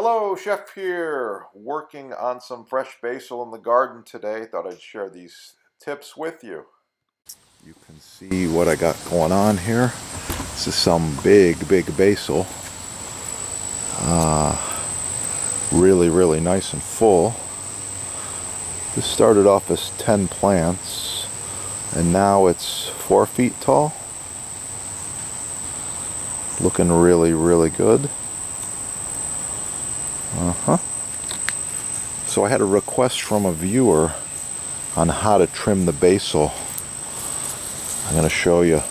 Hello, Chef here, working on some fresh basil in the garden today. Thought I'd share these tips with you. You can see what I got going on here. This is some big basil. Really nice and full. This started off as 10 plants, and now it's 4 feet tall. Looking really good. So I had a request from a viewer on how to trim the basil. I'm going to show you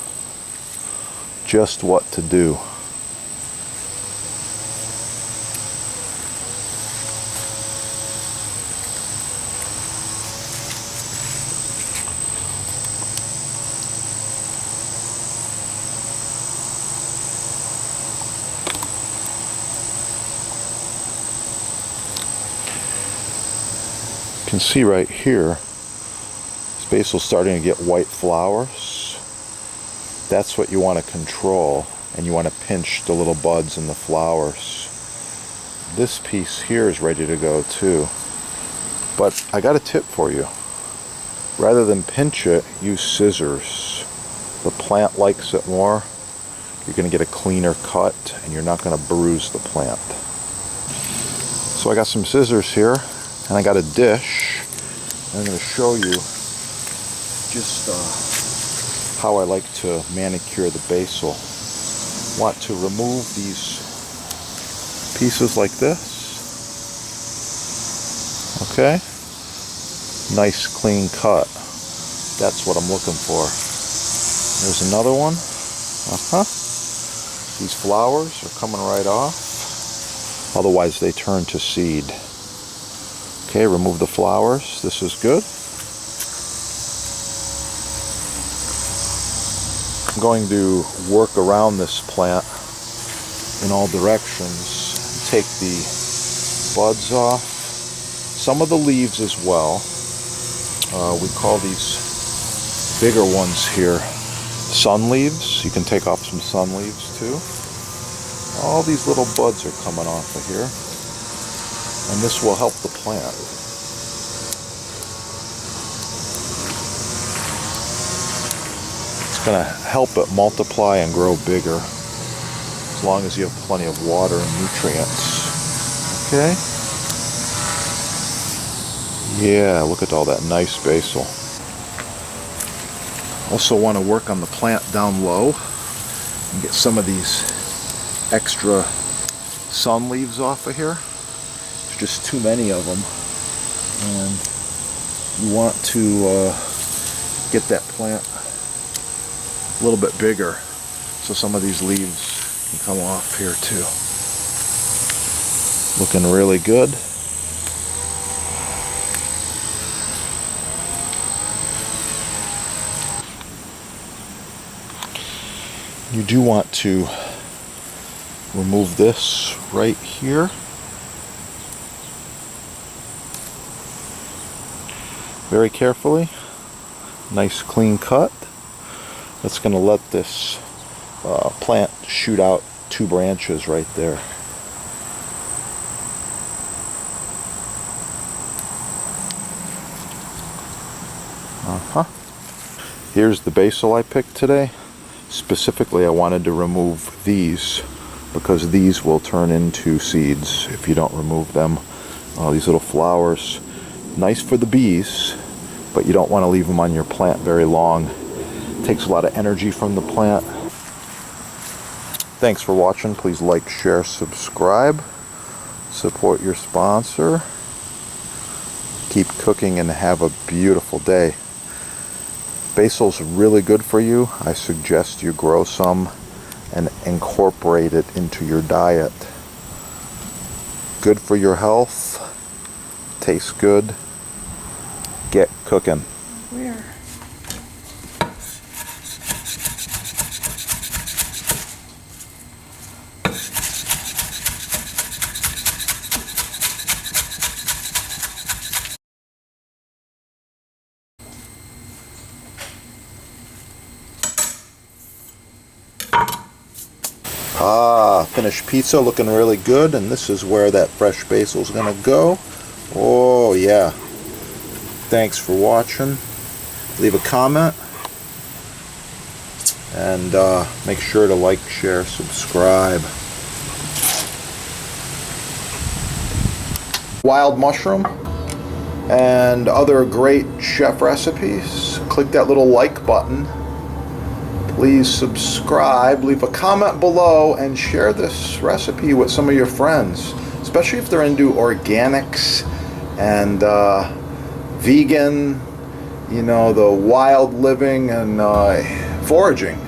just what to do. You can see right here, this basil's starting to get white flowers. That's what you want to control, and you want to pinch the little buds and the flowers. This piece here is ready to go too. But I got a tip for you. Rather than pinch it, use scissors. The plant likes it more. You're going to get a cleaner cut, and you're not going to bruise the plant. So I got some scissors here, and I got a dish. I'm going to show you just how I like to manicure the basil. Want to remove these pieces like this. Okay? Nice clean cut. That's what I'm looking for. There's another one. These flowers are coming right off. Otherwise they turn to seed. Okay, remove the flowers. This is good. I'm going to work around this plant in all directions. Take the buds off. Some of the leaves as well. We call these bigger ones here sun leaves. You can take off some sun leaves too. All these little buds are coming off of here. And this will help the plant. It's going to help it multiply and grow bigger, as long as you have plenty of water and nutrients. Okay? Yeah, look at all that nice basil. Also want to work on the plant down low and get some of these extra sun leaves off of here. Just too many of them, and you want to get that plant a little bit bigger, so some of these leaves can come off here too. Looking really good. You do want to remove this right here. Very carefully. Nice clean cut. That's going to let this plant shoot out 2 branches right there. Here's the basil I picked today. Specifically, I wanted to remove these because these will turn into seeds if you don't remove them. These little flowers. Nice for the bees, but you don't want to leave them on your plant very long. It takes a lot of energy from the plant. Thanks for watching. Please like, share, subscribe. Support your sponsor. Keep cooking and have a beautiful day. Basil's really good for you. I suggest you grow some and incorporate it into your diet. Good for your health. Tastes good. Get cooking. Where? Ah, finished pizza looking really good, and this is where that fresh basil is gonna go. Oh yeah. Thanks for watching. Leave a comment, and make sure to like, share, subscribe. Wild mushroom and other great chef recipes. Click that little like button. Please subscribe, leave a comment below, and share this recipe with some of your friends, especially if they're into organics and vegan, you know, the wild living and foraging,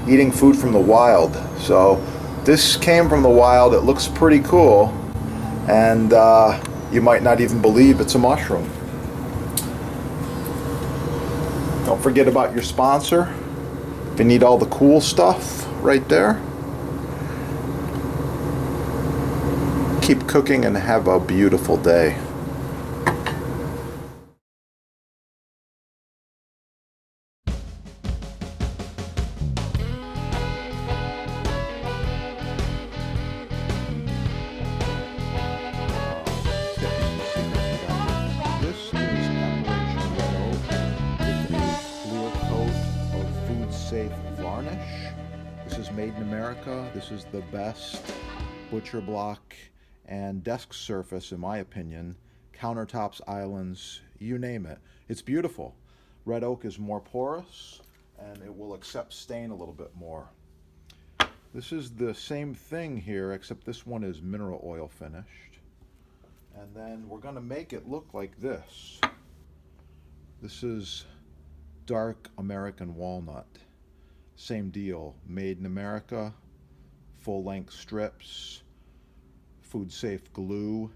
eating food from the wild. So this came from the wild. It looks pretty cool, and you might not even believe it's a mushroom. Don't forget about your sponsor. If you need all the cool stuff right there. Keep cooking and have a beautiful day. This is Appalachian red oak with a clear coat of food safe varnish. This is made in America. This is the best butcher block and desk surface, in my opinion. Countertops, islands, you name it. It's beautiful. Red oak is more porous and it will accept stain a little bit more. This is the same thing here, except this one is mineral oil finished. And then we're going to make it look like this. This is dark American walnut. Same deal, made in America, full-length strips, food-safe glue,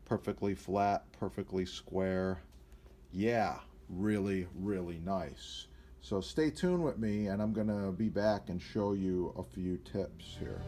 perfectly flat, perfectly square. Yeah, really, really nice. So stay tuned with me, and I'm going to be back and show you a few tips here.